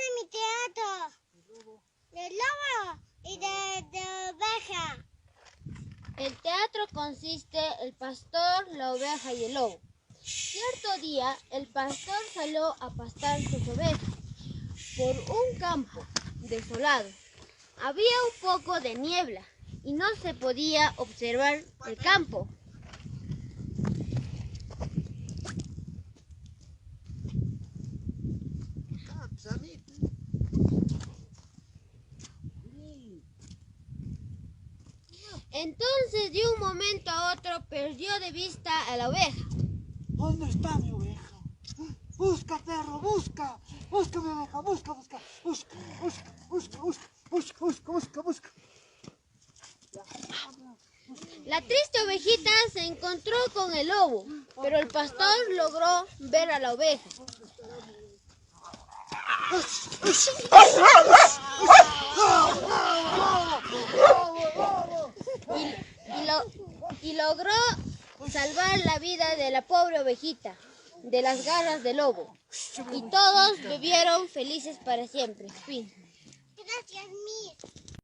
de mi teatro. De lobo y de oveja. El teatro consiste el pastor, la oveja y el lobo. Cierto día, el pastor salió a pastar sus ovejas por un campo desolado. Había un poco de niebla y no se podía observar el campo. Entonces, de un momento a otro, perdió de vista a la oveja. ¿Dónde está mi oveja? Busca, perro, busca. Busca mi oveja, busca. Busca. La triste ovejita se encontró con el lobo, pero el pastor logró ver a la oveja. Y logró salvar la vida de la pobre ovejita de las garras del lobo. Y todos vivieron felices para siempre. Fin. Gracias, Miss.